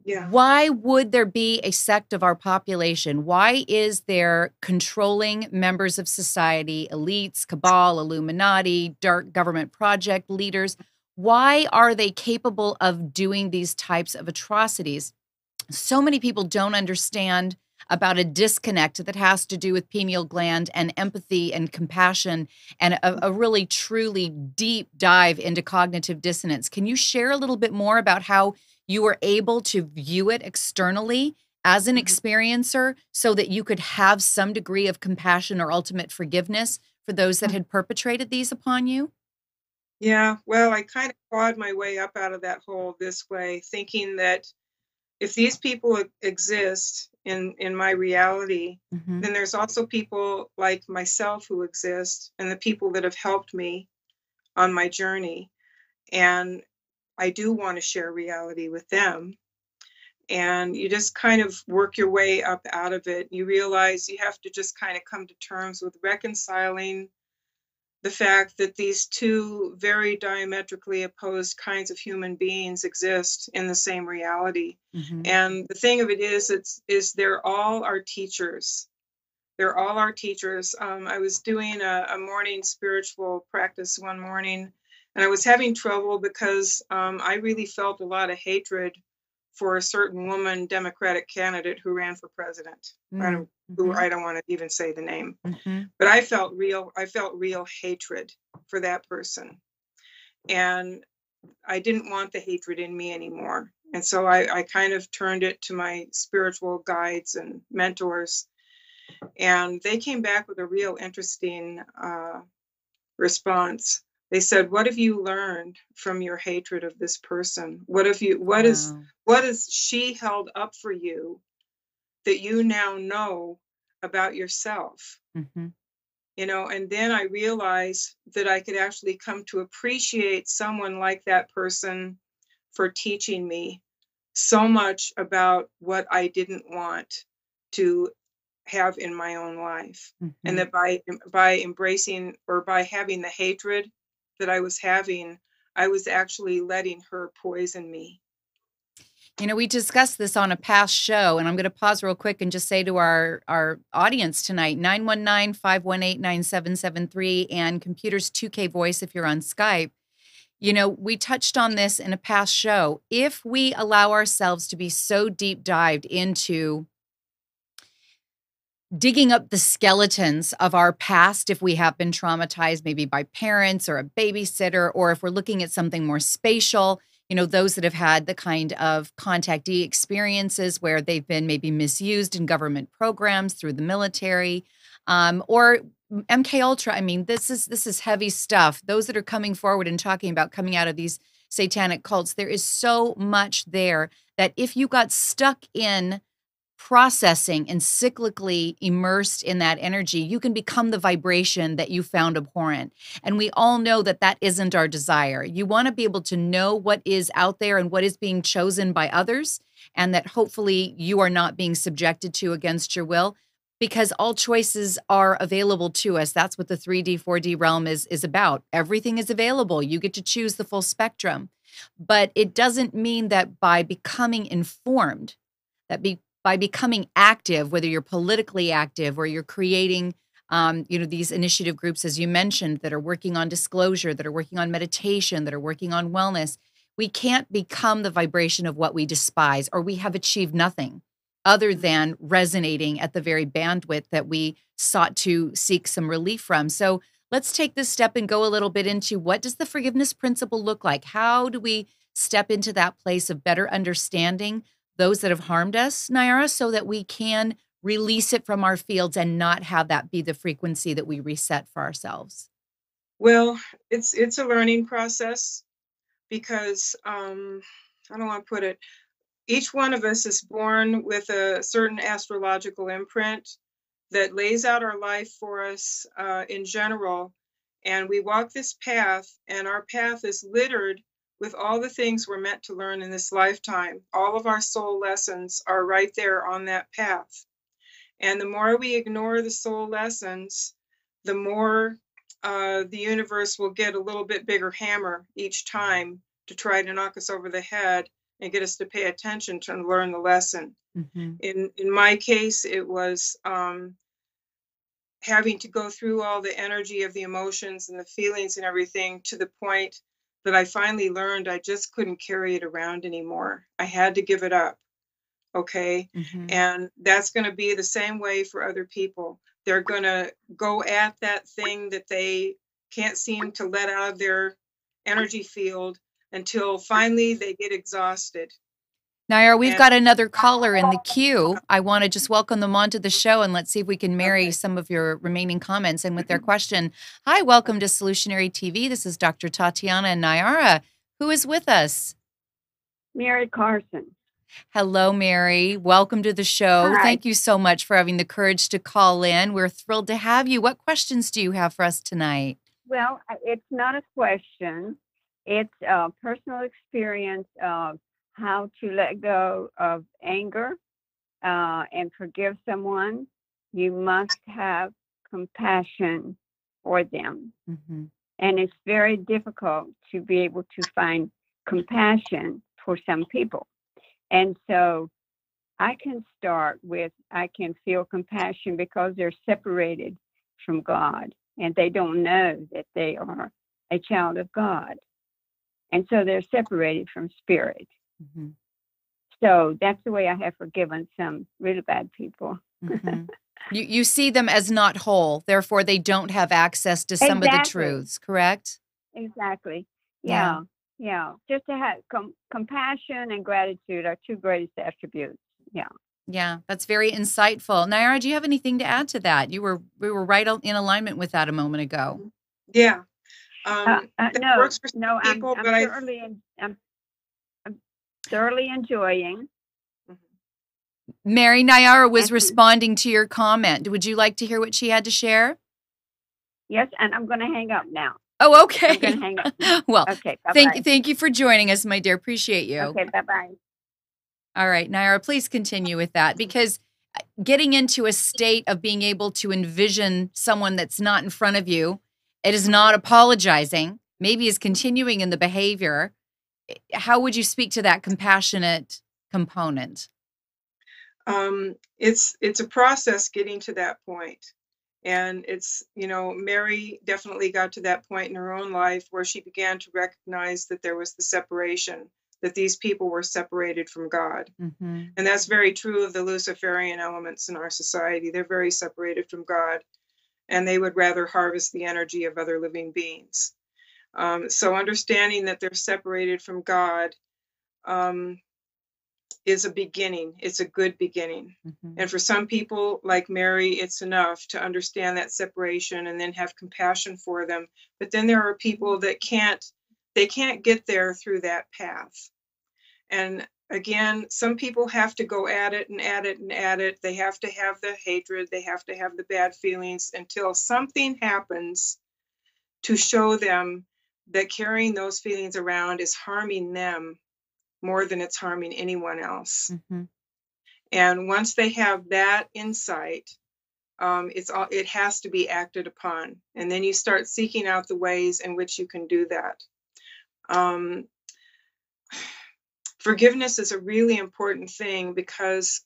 Yeah. Why would there be a sect of our population? Why is there controlling members of society, elites, cabal, Illuminati, dark government project leaders? Why are they capable of doing these types of atrocities? So many people don't understand about a disconnect that has to do with pineal gland and empathy and compassion and a really, truly deep dive into cognitive dissonance. Can you share a little bit more about how you were able to view it externally as an experiencer so that you could have some degree of compassion or ultimate forgiveness for those that had perpetrated these upon you? Yeah, well, I kind of clawed my way up out of that hole this way, thinking that if these people exist in my reality, Mm-hmm. then there's also people like myself who exist, and the people that have helped me on my journey. And I do want to share reality with them. And you just kind of work your way up out of it. You realize you have to just kind of come to terms with reconciling the fact that these two very diametrically opposed kinds of human beings exist in the same reality. Mm-hmm. And the thing of it is they're all our teachers. They're all our teachers. I was doing a morning spiritual practice one morning, and I was having trouble because I really felt a lot of hatred for a certain woman Democratic candidate who ran for president. Mm-hmm. I don't want to even say the name, mm-hmm. but I felt real hatred for that person. And I didn't want the hatred in me anymore. And so I kind of turned it to my spiritual guides and mentors. And they came back with a real interesting response. They said, "What have you learned from your hatred of this person? What has she held up for you that you now know about yourself?" Mm-hmm. And then I realized that I could actually come to appreciate someone like that person for teaching me so much about what I didn't want to have in my own life. Mm-hmm. And that by embracing or by having the hatred that I was having, I was actually letting her poison me. We discussed this on a past show, and I'm going to pause real quick and just say to our audience tonight, 919-518-9773 and Computers 2K Voice if you're on Skype. We touched on this in a past show. If we allow ourselves to be so deep dived into digging up the skeletons of our past, if we have been traumatized maybe by parents or a babysitter, or if we're looking at something more spatial, those that have had the kind of contactee experiences where they've been maybe misused in government programs through the military, or MK Ultra. I mean, this is heavy stuff. Those that are coming forward and talking about coming out of these satanic cults, there is so much there that if you got stuck in processing and cyclically immersed in that energy, you can become the vibration that you found abhorrent. And we all know that that isn't our desire. You want to be able to know what is out there and what is being chosen by others, and that hopefully you are not being subjected to against your will. because all choices are available to us. That's what the 3D, 4D realm is about. Everything is available. You get to choose the full spectrum. But it doesn't mean that by becoming informed, by becoming active, whether you're politically active or you're creating, these initiative groups, as you mentioned, that are working on disclosure, that are working on meditation, that are working on wellness, we can't become the vibration of what we despise, or we have achieved nothing other than resonating at the very bandwidth that we sought to seek some relief from. So let's take this step and go a little bit into, what does the forgiveness principle look like? How do we step into that place of better understanding those that have harmed us, Niara, so that we can release it from our fields and not have that be the frequency that we reset for ourselves? Well, it's a learning process because I don't want to put it. Each one of us is born with a certain astrological imprint that lays out our life for us in general. And we walk this path, and our path is littered with all the things we're meant to learn in this lifetime. All of our soul lessons are right there on that path. And the more we ignore the soul lessons, the more the universe will get a little bit bigger hammer each time to try to knock us over the head and get us to pay attention to learn the lesson. Mm-hmm. In my case, it was having to go through all the energy of the emotions and the feelings and everything to the point that I finally learned I just couldn't carry it around anymore. I had to give it up. Okay. Mm-hmm. And that's going to be the same way for other people. They're going to go at that thing that they can't seem to let out of their energy field until finally they get exhausted. Niara, we've got another caller in the queue. I want to just welcome them onto the show, and let's see if we can marry some of your remaining comments and with their question. Hi, welcome to Solutionary TV. This is Dr. Tatiana and Niara. Who is with us? Mary Carson. Hello, Mary. Welcome to the show. Hi. Thank you so much for having the courage to call in. We're thrilled to have you. What questions do you have for us tonight? Well, it's not a question. It's a personal experience of how to let go of anger and forgive someone. You must have compassion for them. Mm-hmm. And it's very difficult to be able to find compassion for some people. And so I can start with, I can feel compassion because they're separated from God and they don't know that they are a child of God. And so they're separated from spirit. Mm-hmm. So that's the way I have forgiven some really bad people. Mm-hmm. You see them as not whole, therefore they don't have access to some of the truths, correct? Exactly. Yeah. Just to have compassion and gratitude are two greatest attributes. Yeah, that's very insightful. Niara, do you have anything to add to that? We were right in alignment with that a moment ago. Yeah. No, works for no, people, I'm but I'm thoroughly enjoying. Mary, Niara was Thank you. responding to your comment. Would you like to hear what she had to share? Yes, and I'm going to hang up now. Oh, okay. I'm going to hang up now. Well, okay, bye-bye. Thank you for joining us, my dear. Appreciate you. Okay, bye-bye. All right, Niara, please continue with that, because getting into a state of being able to envision someone that's not in front of you, it is not apologizing, maybe is continuing in the behavior. How would you speak to that compassionate component? It's a process getting to that point. And it's, Mary definitely got to that point in her own life where she began to recognize that there was the separation, that these people were separated from God. Mm-hmm. And that's very true of the Luciferian elements in our society. They're very separated from God, and they would rather harvest the energy of other living beings. So understanding that they're separated from God is a beginning. It's a good beginning. Mm-hmm. And for some people like Mary, it's enough to understand that separation and then have compassion for them. But then there are people that can't get there through that path. And again, some people have to go at it and at it and at it. They have to have the hatred. They have to have the bad feelings until something happens to show them that carrying those feelings around is harming them more than it's harming anyone else. Mm-hmm. And once they have that insight, it has to be acted upon. And then you start seeking out the ways in which you can do that. Forgiveness is a really important thing because,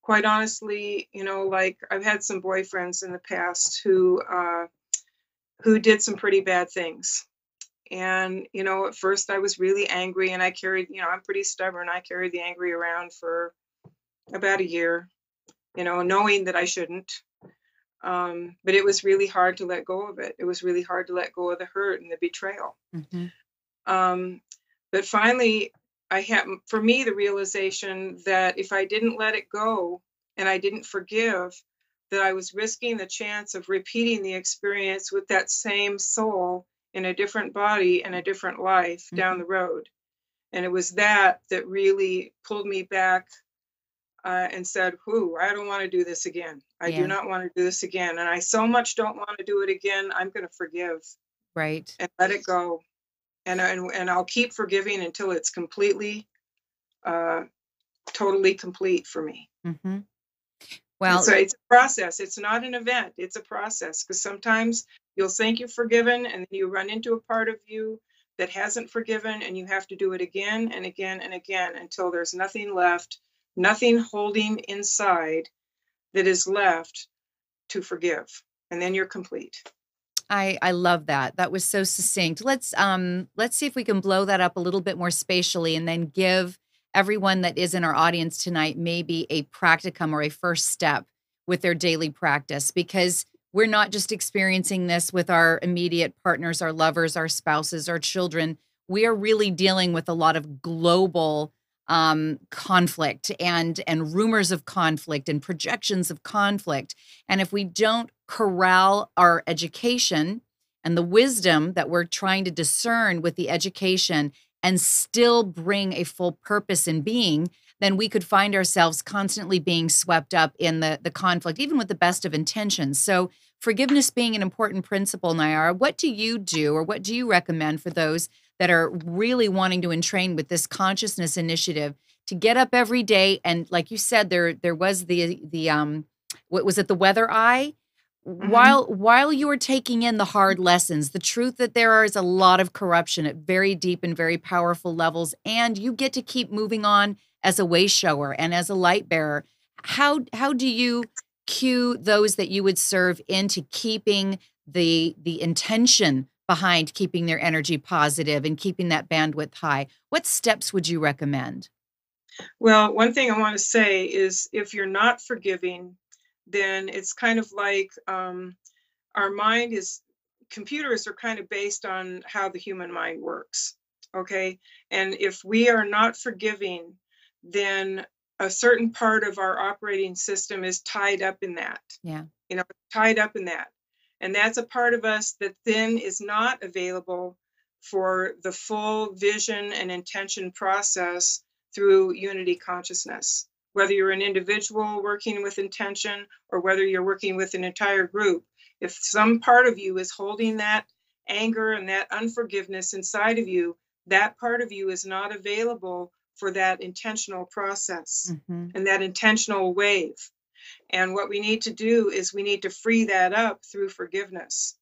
quite honestly, like I've had some boyfriends in the past who did some pretty bad things. And, at first I was really angry, and I carried, I'm pretty stubborn. I carried the angry around for about a year, knowing that I shouldn't. But it was really hard to let go of it. It was really hard to let go of the hurt and the betrayal. Mm-hmm. But finally, I had, for me, the realization that if I didn't let it go and I didn't forgive, that I was risking the chance of repeating the experience with that same soul in a different body and a different life down the road. And it was that really pulled me back and said, I don't want to do this again. I do not want to do this again. And I so much don't want to do it again. I'm going to forgive. Right. And let it go. And I'll keep forgiving until it's completely, totally complete for me. Mm-hmm. Well, so it's a process. It's not an event. It's a process, because sometimes you'll think you've forgiven and then you run into a part of you that hasn't forgiven, and you have to do it again and again and again until there's nothing left, nothing holding inside that is left to forgive. And then you're complete. I love that. That was so succinct. Let's see if we can blow that up a little bit more spatially, and then give everyone that is in our audience tonight maybe a practicum or a first step with their daily practice, because we're not just experiencing this with our immediate partners, our lovers, our spouses, our children. We are really dealing with a lot of global conflict and rumors of conflict and projections of conflict. And if we don't corral our education and the wisdom that we're trying to discern with the education and still bring a full purpose in being, then we could find ourselves constantly being swept up in the conflict, even with the best of intentions. So forgiveness being an important principle, Niara, what do you do, or what do you recommend for those that are really wanting to entrain with this consciousness initiative to get up every day? And like you said, there was the what was it, the weather eye? While you are taking in the hard lessons, the truth that there is a lot of corruption at very deep and very powerful levels, and you get to keep moving on as a way shower and as a light bearer. How do you cue those that you would serve into keeping the intention behind keeping their energy positive and keeping that bandwidth high? What steps would you recommend? Well, one thing I want to say is, if you're not forgiving, then it's kind of like our mind is, computers are kind of based on how the human mind works. Okay. And if we are not forgiving, then a certain part of our operating system is tied up in that. Yeah. Tied up in that. And that's a part of us that then is not available for the full vision and intention process through unity consciousness. Whether you're an individual working with intention or whether you're working with an entire group, if some part of you is holding that anger and that unforgiveness inside of you, that part of you is not available for that intentional process and that intentional wave. And what we need to do is we need to free that up through forgiveness.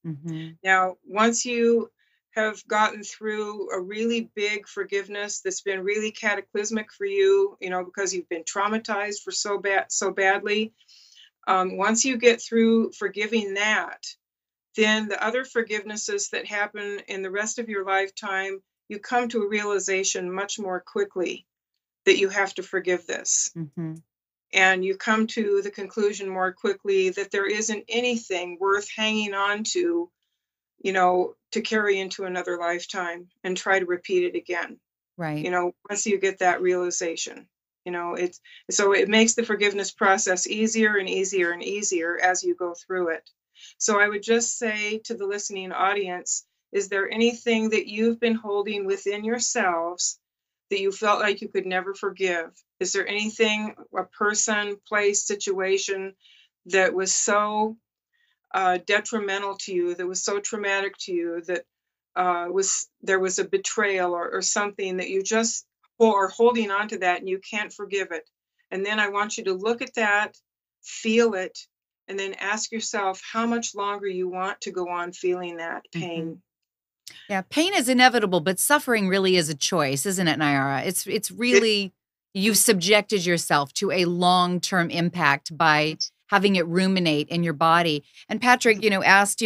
Now, once you have gotten through a really big forgiveness that's been really cataclysmic for you, because you've been traumatized for so badly, once you get through forgiving that, then the other forgivenesses that happen in the rest of your lifetime, you come to a realization much more quickly that you have to forgive this. And you come to the conclusion more quickly that there isn't anything worth hanging on to, to carry into another lifetime and try to repeat it again. Right. Once you get that realization, so it makes the forgiveness process easier and easier and easier as you go through it. So I would just say to the listening audience, is there anything that you've been holding within yourselves that you felt like you could never forgive? Is there anything, a person, place, situation that was so detrimental to you, that was so traumatic to you, that there was a betrayal or something that you just are holding on to that and you can't forgive it? And then I want you to look at that, feel it, and then ask yourself how much longer you want to go on feeling that pain. Yeah, pain is inevitable, but suffering really is a choice, isn't it, Niara? It's really, you've subjected yourself to a long-term impact by having it ruminate in your body. And Patrick, asked,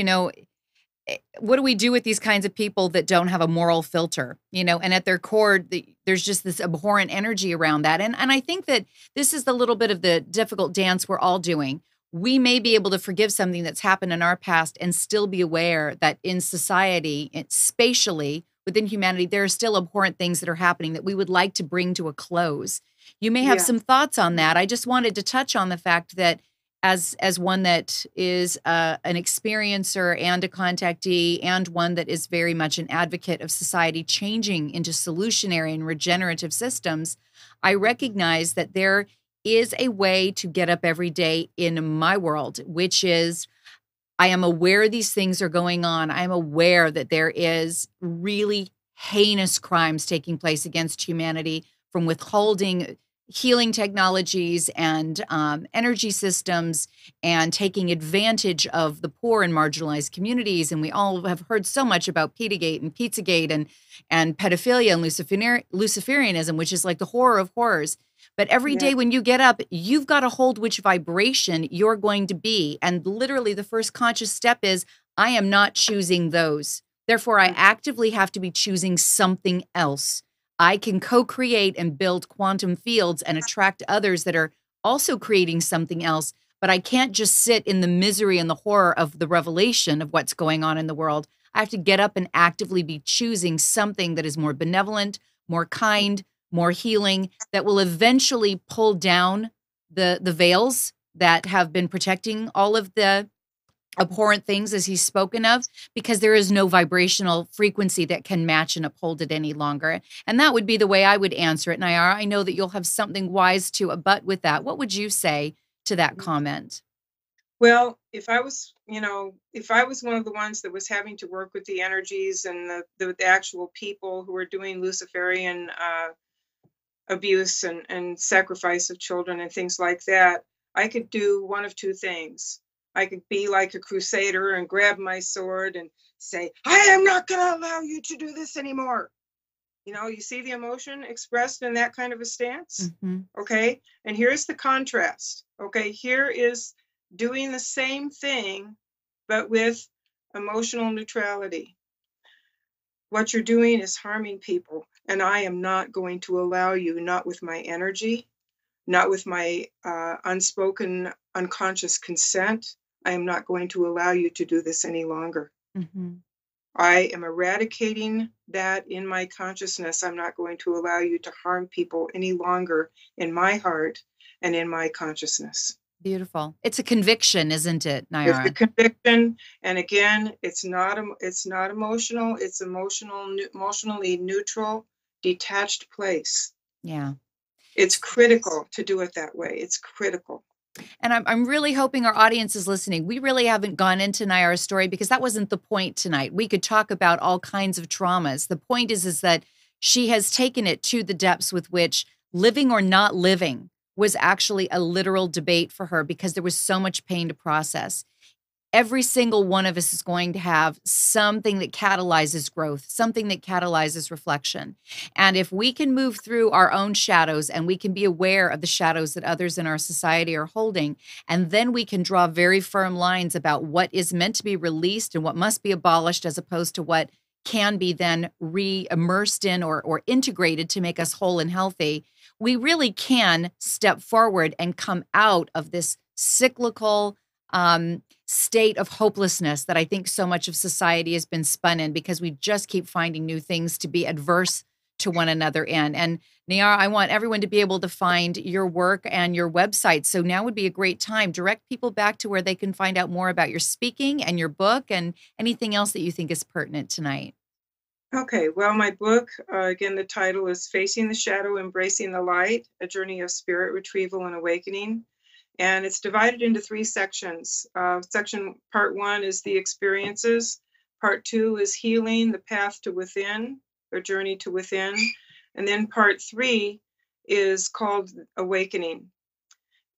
what do we do with these kinds of people that don't have a moral filter, and at their core, there's just this abhorrent energy around that. And I think that this is the little bit of the difficult dance we're all doing. We may be able to forgive something that's happened in our past and still be aware that in society, spatially, within humanity, there are still abhorrent things that are happening that we would like to bring to a close. You may have some thoughts on that. I just wanted to touch on the fact that as one that is an experiencer and a contactee, and one that is very much an advocate of society changing into solutionary and regenerative systems, I recognize that there is a way to get up every day in my world, which is I am aware these things are going on. I am aware that there is really heinous crimes taking place against humanity, from withholding healing technologies and energy systems, and taking advantage of the poor and marginalized communities. And we all have heard so much about Pizzagate and Pizzagate and pedophilia and Luciferianism, which is like the horror of horrors. But every day when you get up, you've got to hold which vibration you're going to be. And literally the first conscious step is, I am not choosing those. Therefore, I actively have to be choosing something else. I can co-create and build quantum fields and attract others that are also creating something else. But I can't just sit in the misery and the horror of the revelation of what's going on in the world. I have to get up and actively be choosing something that is more benevolent, more kind, more healing, that will eventually pull down the veils that have been protecting all of the abhorrent things as he's spoken of, because there is no vibrational frequency that can match and uphold it any longer. And that would be the way I would answer it. Niara, I know that you'll have something wise to abut with that. What would you say to that comment? Well, if I was one of the ones that was having to work with the energies and the actual people who are doing Luciferian abuse and sacrifice of children and things like that, I could do one of two things. I could be like a crusader and grab my sword and say, I am not going to allow you to do this anymore. You see the emotion expressed in that kind of a stance. Okay. And here's the contrast. Okay. Here is doing the same thing, but with emotional neutrality. What you're doing is harming people. And I am not going to allow you, not with my energy, not with my unspoken, unconscious consent. I am not going to allow you to do this any longer. I am eradicating that in my consciousness. I'm not going to allow you to harm people any longer in my heart and in my consciousness. Beautiful. It's a conviction, isn't it, Niara? It's a conviction, and again, it's not emotional. It's emotionally neutral, detached place. Yeah. It's critical to do it that way. It's critical. And I'm really hoping our audience is listening. We really haven't gone into Niara's story because that wasn't the point tonight. We could talk about all kinds of traumas. The point is that she has taken it to the depths with which living or not living was actually a literal debate for her, because there was so much pain to process. Every single one of us is going to have something that catalyzes growth, something that catalyzes reflection. And if we can move through our own shadows, and we can be aware of the shadows that others in our society are holding, and then we can draw very firm lines about what is meant to be released and what must be abolished, as opposed to what can be then re-immersed in or integrated to make us whole and healthy, we really can step forward and come out of this cyclical state of hopelessness that I think so much of society has been spun in, because we just keep finding new things to be adverse to one another in. And Niara, I want everyone to be able to find your work and your website. So now would be a great time. Direct people back to where they can find out more about your speaking and your book and anything else that you think is pertinent tonight. Okay, well, my book, again, the title is Facing the Shadow, Embracing the Light, A Journey of Spirit Retrieval and Awakening. And it's divided into 3 sections. Section part 1 is the experiences. Part 2 is healing, the path to within, or journey to within. And then part 3 is called awakening.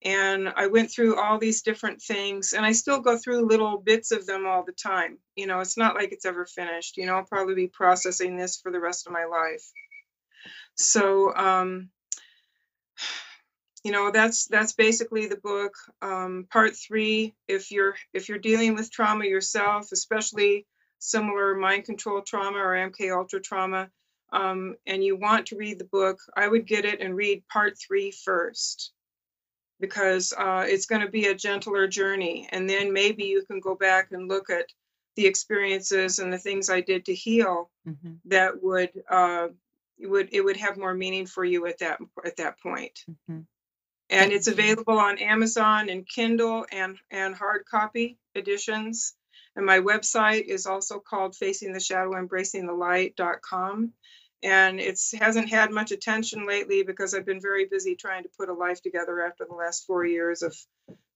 And I went through all these different things, and I still go through little bits of them all the time. You know, it's not like it's ever finished. You know, I'll probably be processing this for the rest of my life. So, you know, that's basically the book. Part 3, if you're dealing with trauma yourself, especially similar mind control trauma or MK Ultra trauma, and you want to read the book, I would get it and read part 3 first, because it's going to be a gentler journey. And then maybe you can go back and look at the experiences and the things I did to heal. That would have more meaning for you at that point. And it's available on Amazon and Kindle and hard copy editions. And my website is also called facingtheshadow.embracingthelight.com. And it hasn't had much attention lately because I've been very busy trying to put a life together after the last 4 years of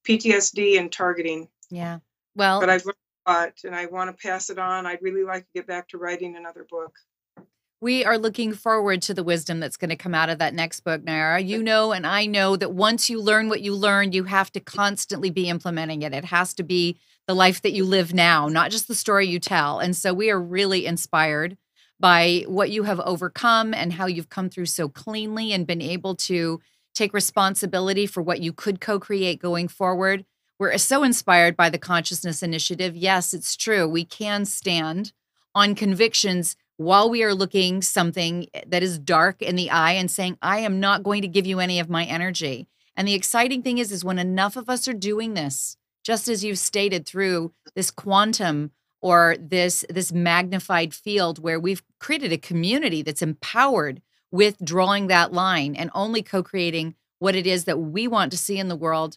PTSD and targeting. Yeah. Well, but I've learned a lot, and I want to pass it on. I'd really like to get back to writing another book. we are looking forward to the wisdom that's going to come out of that next book, Niara. You know, and I know that once you learn what you learn, you have to constantly be implementing it. It has to be the life that you live now, not just the story you tell. And so we are really inspired by what you have overcome and how you've come through so cleanly and been able to take responsibility for what you could co-create going forward. We're so inspired by the Consciousness Initiative. Yes, it's true. We can stand on convictions while we are looking something that is dark in the eye and saying, I am not going to give you any of my energy. And the exciting thing is when enough of us are doing this, just as you've stated, through this quantum or this magnified field where we've created a community that's empowered with drawing that line and only co-creating what it is that we want to see in the world,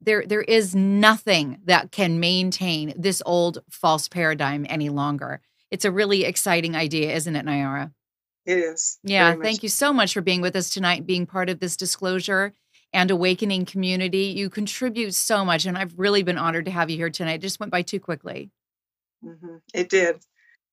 there is nothing that can maintain this old false paradigm any longer. It's a really exciting idea, isn't it, Niara? It is. Yeah, thank you so much for being with us tonight, being part of this disclosure and awakening community. You contribute so much, and I've really been honored to have you here tonight. It just went by too quickly. Mm-hmm. It did.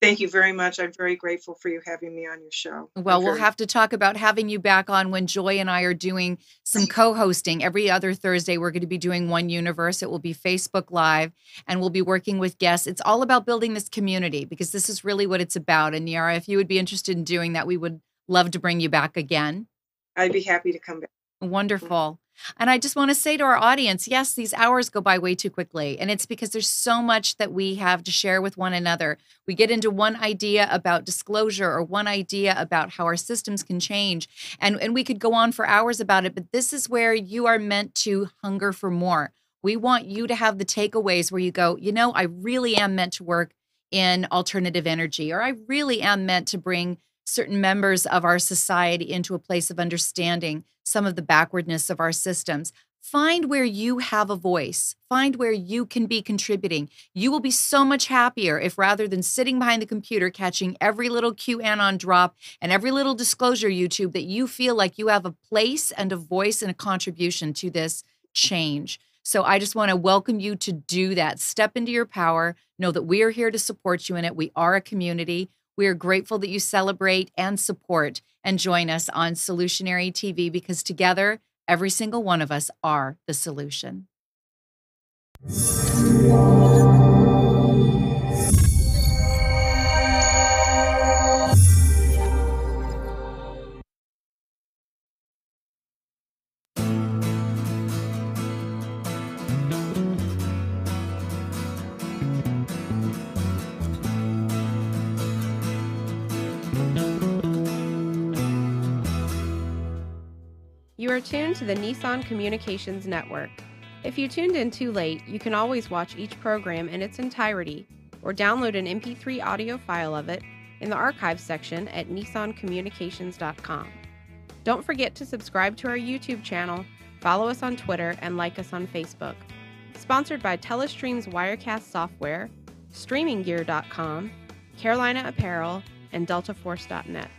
Thank you very much. I'm very grateful for you having me on your show. Well, we'll have to talk about having you back on when Joy and I are doing some co-hosting. Every other Thursday, we're going to be doing One Universe. It will be Facebook Live, and we'll be working with guests. It's all about building this community because this is really what it's about. And Niara, if you would be interested in doing that, we would love to bring you back again. I'd be happy to come back. Wonderful. And I just want to say to our audience, yes, these hours go by way too quickly. And it's because there's so much that we have to share with one another. We get into one idea about disclosure or one idea about how our systems can change. And we could go on for hours about it, but this is where you are meant to hunger for more. We want you to have the takeaways where you go, you know, I really am meant to work in alternative energy, or I really am meant to bring certain members of our society into a place of understanding some of the backwardness of our systems. Find where you have a voice. Find where you can be contributing. You will be so much happier if rather than sitting behind the computer catching every little QAnon drop and every little disclosure YouTube, that you feel like you have a place and a voice and a contribution to this change. So I just want to welcome you to do that. Step into your power. Know that we are here to support you in it. We are a community. We are grateful that you celebrate and support and join us on Solutionary TV, because together, every single one of us are the solution. You are tuned to the Nissan Communications Network. If you tuned in too late, you can always watch each program in its entirety or download an MP3 audio file of it in the archives section at nissancommunications.com. Don't forget to subscribe to our YouTube channel, follow us on Twitter, and like us on Facebook. Sponsored by Telestream's Wirecast software, StreamingGear.com, Carolina Apparel, and DeltaForce.net.